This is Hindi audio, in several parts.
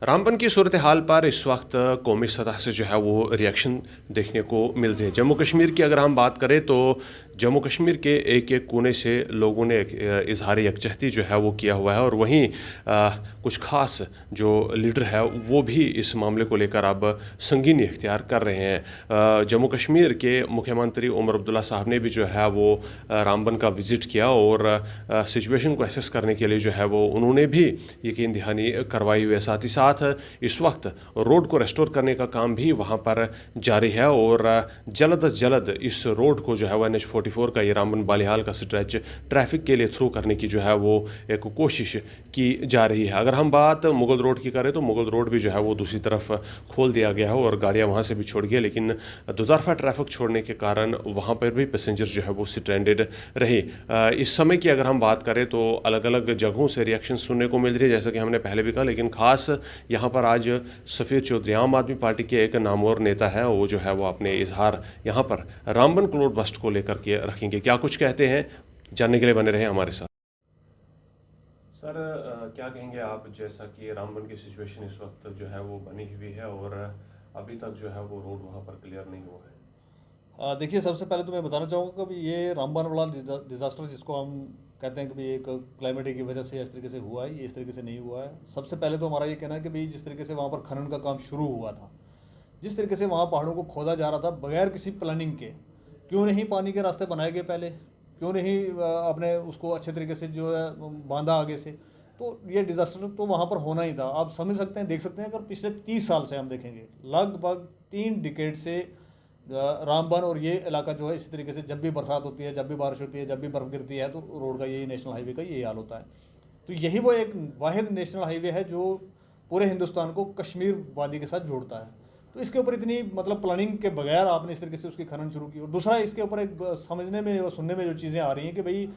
रामबन की सूरत हाल पर इस वक्त कौमी सतह से जो है वो रिएक्शन देखने को मिल रही है। जम्मू कश्मीर की अगर हम बात करें तो जम्मू कश्मीर के एक एक कोने से लोगों ने इजहार यकजहती जो है वो किया हुआ है और वहीं कुछ ख़ास जो लीडर है वो भी इस मामले को लेकर अब संगीनी इख्तियार कर रहे हैं। जम्मू कश्मीर के मुख्यमंत्री उमर अब्दुल्ला साहब ने भी जो है वो रामबन का विज़िट किया और सिचुएशन को एसेस करने के लिए जो है वो उन्होंने भी यकीन दहानी करवाई हुई है। साथ ही साथ इस वक्त रोड को रेस्टोर करने का काम भी वहाँ पर जारी है और जल्द अज जल्द इस रोड को जो है वो NH-44 का ये रामबन बालिहाल का स्ट्रेच ट्रैफिक के लिए थ्रू करने की जो है वो एक कोशिश की जा रही है। अगर हम बात मुगल रोड की करें तो मुगल रोड भी जो है वो दूसरी तरफ खोल दिया गया है और गाड़ियाँ वहाँ से भी छोड़ गई, लेकिन दोतरफा ट्रैफिक छोड़ने के कारण वहाँ पर भी पैसेंजर जो है वो स्ट्रैंडेड रहे। इस समय की अगर हम बात करें तो अलग अलग जगहों से रिएक्शन सुनने को मिल रही है, जैसा कि हमने पहले भी कहा, लेकिन खास यहाँ पर आज सफ़ीर चौधरी आम आदमी पार्टी के एक नामवर नेता है, वो जो है वो अपने इजहार यहाँ पर रामबन क्लोड बस्ट को लेकर के रखेंगे। क्या कुछ कहते हैं जानने के लिए बने रहे हमारे साथ। सर क्या कहेंगे आप, जैसा कि रामबन की सिचुएशन इस वक्त जो है वो बनी हुई है और अभी तक जो है वो रोड वहाँ पर क्लियर नहीं हुआ है। देखिए, सबसे पहले तो मैं बताना चाहूँगा कि ये रामबन वाला डिज़ास्टर जिसको हम कहते हैं कि भाई एक क्लाइमेट की वजह से इस तरीके से हुआ है, ये इस तरीके से नहीं हुआ है। सबसे पहले तो हमारा ये कहना है कि भाई जिस तरीके से वहाँ पर खनन का काम शुरू हुआ था, जिस तरीके से वहाँ पहाड़ों को खोदा जा रहा था बगैर किसी प्लानिंग के, क्यों नहीं पानी के रास्ते बनाए गए पहले, क्यों नहीं अपने उसको अच्छे तरीके से जो है बांधा आगे से, तो ये डिज़ास्टर तो वहाँ पर होना ही था। आप समझ सकते हैं, देख सकते हैं, अगर पिछले 30 साल से हम देखेंगे लगभग 3 डिकेड से रामबन और ये इलाका जो है इसी तरीके से जब भी बरसात होती है, जब भी बारिश होती है, जब भी बर्फ़ गिरती है तो रोड का यही नेशनल हाईवे का यही हाल होता है। तो यही वो एक वाहिद नेशनल हाईवे है जो पूरे हिंदुस्तान को कश्मीर वादी के साथ जोड़ता है। तो इसके ऊपर इतनी मतलब प्लानिंग के बगैर आपने इस तरीके से उसकी खनन शुरू की। और दूसरा इसके ऊपर एक समझने में और सुनने में जो चीज़ें आ रही हैं कि भाई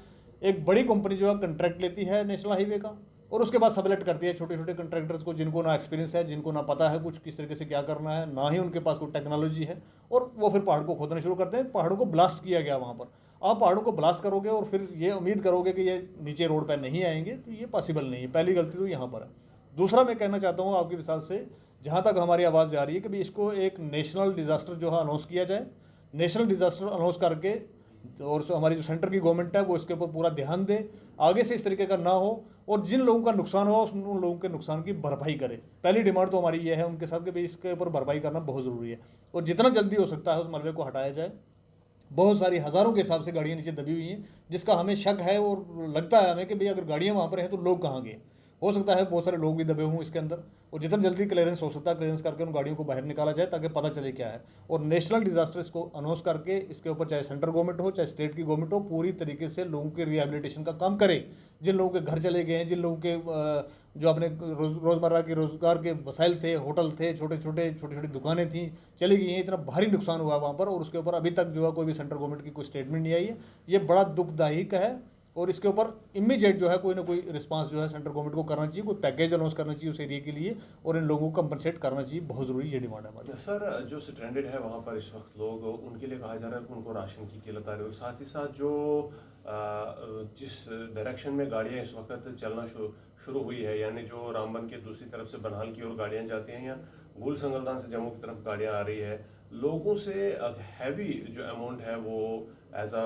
एक बड़ी कंपनी जो है कंट्रैक्ट लेती है नेशनल हाईवे का और उसके बाद सबलेट करती है छोटे छोटे कंट्रैक्टर्स को, जिनको ना एक्सपीरियंस है, जिनको ना पता है कुछ किस तरीके से क्या करना है, ना ही उनके पास कोई टेक्नोलॉजी है, और वो फिर पहाड़ को खोदना शुरू करते हैं। पहाड़ों को ब्लास्ट किया गया वहाँ पर। आप पहाड़ों को ब्लास्ट करोगे और फिर ये उम्मीद करोगे कि ये नीचे रोड पर नहीं आएंगे, तो ये पॉसिबल नहीं है। पहली गलती तो यहाँ पर है। दूसरा मैं कहना चाहता हूँ आपके विचार से, जहाँ तक हमारी आवाज़ जा रही है कि भाई इसको एक नेशनल डिज़ास्टर जो है अनाउंस किया जाए। नेशनल डिज़ास्टर अनाउंस करके और हमारी जो सेंटर की गवर्नमेंट है वो इसके ऊपर पूरा ध्यान दे, आगे से इस तरीके का ना हो, और जिन लोगों का नुकसान हुआ उन लोगों के नुकसान की भरपाई करे। पहली डिमांड तो हमारी ये है उनके साथ कि भाई इसके ऊपर भरपाई करना बहुत ज़रूरी है और जितना जल्दी हो सकता है उस मलबे को हटाया जाए। बहुत सारी हज़ारों के हिसाब से गाड़ियाँ नीचे दबी हुई हैं, जिसका हमें शक है और लगता है हमें कि भाई अगर गाड़ियाँ वहाँ पर हैं तो लोग कहाँ गए। हो सकता है बहुत सारे लोग भी दबे हों इसके अंदर, और जितना जल्दी क्लियरेंस हो सकता है क्लियरेंस करके उन गाड़ियों को बाहर निकाला जाए ताकि पता चले क्या है। और नेशनल डिज़ास्टर इसको अनाउंस करके इसके ऊपर चाहे सेंट्रल गवर्नमेंट हो चाहे स्टेट की गवर्नमेंट हो, पूरी तरीके से लोगों के रिहेबिलिटेशन का काम करे। जिन लोगों के घर चले गए हैं, जिन लोगों के जो अपने रोज़मर्रा के रोज़गार के वसाइल थे, होटल थे, छोटी छोटी दुकानें थी, चली गई हैं, इतना भारी नुकसान हुआ वहाँ पर, और उसके ऊपर अभी तक जो है कोई भी सेंट्रल गवर्नमेंट की कोई स्टेटमेंट नहीं आई है। ये बड़ा दुखदायक है और इसके ऊपर इमीडिएट जो है कोई ना कोई रिस्पांस जो है सेंट्रल गवर्नमेंट को करना चाहिए, कोई पैकेज अनाउंस करना चाहिए उस एरिया के लिए और इन लोगों को कंपनसेट करना चाहिए। बहुत ज़रूरी ये डिमांड है हमारी। सर जो स्ट्रैंडेड है वहाँ पर इस वक्त लोग, उनके लिए कहा जा रहा है कि उनको राशन की किल्लत आ रही है और साथ ही साथ जो जिस डायरेक्शन में गाड़ियाँ इस वक्त चलना शुरू हुई है, यानी जो रामबन के दूसरी तरफ से बनहाल की ओर गाड़ियाँ जाती हैं या गुल संगलदान से जम्मू की तरफ गाड़ियाँ आ रही है, लोगों से हैवी जो अमाउंट है वो एज अ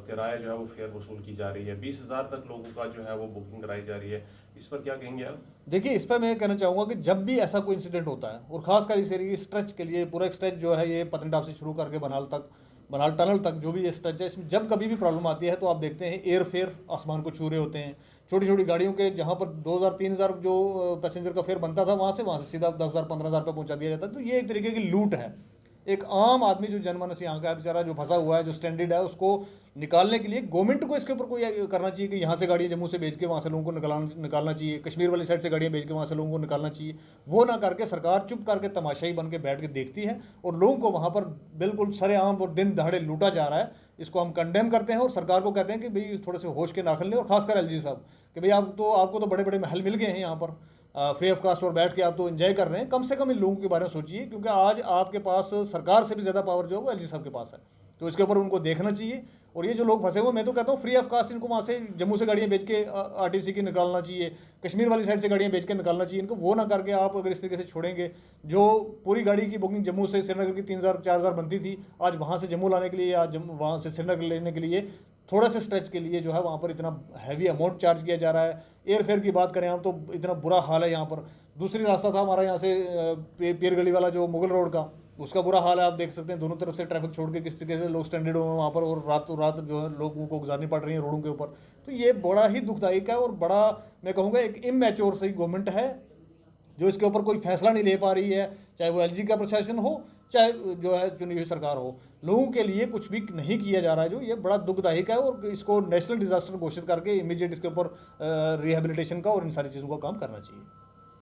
किराया जो है वो फेयर वसूल की जा रही है। 20,000 तक लोगों का जो है वो बुकिंग कराई जा रही है। इस पर क्या कहेंगे आप? देखिए, इस पर मैं कहना चाहूँगा कि जब भी ऐसा कोई इंसिडेंट होता है और ख़ासकर इस एरिया स्ट्रेच के लिए, पूरा स्ट्रेच जो है ये पतनटाप से शुरू करके बनाल तक, बनाल टनल तक जो भी ये स्ट्रेच है, इसमें जब कभी भी प्रॉब्लम आती है तो आप देखते हैं एयर फेयर आसमान को छू रहे होते हैं। छोटी छोटी गाड़ियों के जहाँ पर 2,000-3,000 जो पैसेंजर का फेयर बनता था वहाँ से सीधा 10,000-15,000 पे पहुँचा दिया जाता है। तो ये एक तरीके की लूट है। एक आम आदमी जो जनमानस यहाँ का है बेचारा, जो फंसा हुआ है, जो स्टैंडर्ड है, उसको निकालने के लिए गवर्नमेंट को इसके ऊपर कोई करना चाहिए कि यहाँ से गाड़ियाँ जम्मू से भेज के वहाँ से लोगों को निकालना चाहिए, कश्मीर वाली साइड से गाड़ियाँ भेज के वहाँ से लोगों को निकालना चाहिए। वो ना करके सरकार चुप करके तमाशाई बन के बैठ के देखती है और लोगों को वहाँ पर बिल्कुल सरेआम और दिन दहाड़े लूटा जा रहा है। इसको हम कंडेम करते हैं और सरकार को कहते हैं कि भाई थोड़े से होश के नाखन लें, और खासकर एलजी साहब कि भाई आपको तो बड़े बड़े महल मिल गए हैं यहाँ पर, फ्री ऑफ कास्ट और बैठ के आप तो एंजॉय कर रहे हैं। कम से कम इन लोगों के बारे में सोचिए, क्योंकि आज आपके पास सरकार से भी ज़्यादा पावर जो है वो एलजी साहब के पास है। तो इसके ऊपर उनको देखना चाहिए। और ये जो लोग फंसे हुए, मैं तो कहता हूँ फ्री ऑफ कास्ट इनको वहाँ से जम्मू से गाड़ियाँ बेच के आरटीसी की निकालना चाहिए, कश्मीर वाली साइड से गाड़ियाँ बेच के निकालना चाहिए इनको। वो ना करके आप अगर इस तरीके से छोड़ेंगे, जो पूरी गाड़ी की बुकिंग जम्मू से श्रीनगर की 3,000-4,000 बनती थी, आज वहाँ से जम्मू लाने के लिए या वहाँ से श्रीनगर लेने के लिए थोड़ा सा स्ट्रेच के लिए जो है वहाँ पर इतना हैवी अमाउंट चार्ज किया जा रहा है। एयर फेयर की बात करें हम तो इतना बुरा हाल है यहाँ पर। दूसरी रास्ता था हमारा यहाँ से पीर गली वाला जो मुगल रोड का, उसका बुरा हाल है। आप देख सकते हैं दोनों तरफ से ट्रैफिक छोड़ के किस तरीके से लोग स्टैंडर्ड हुए हैं वहाँ पर, और रातों रात जो है लोगों को गुजारनी पड़ रही है रोडों के ऊपर। तो ये बड़ा ही दुखदायक है और बड़ा मैं कहूँगा एक इमैच्योर सी गवर्नमेंट है जो इसके ऊपर कोई फैसला नहीं ले पा रही है, चाहे वो एलजी का प्रशासन हो चाहे जो है चुनी हुई सरकार हो। लोगों के लिए कुछ भी नहीं किया जा रहा है, जो ये बड़ा दुखदायक है। और इसको नेशनल डिजास्टर घोषित करके इमीडिएट इसके ऊपर रिहेबिलिटेशन का और इन सारी चीज़ों का काम करना चाहिए।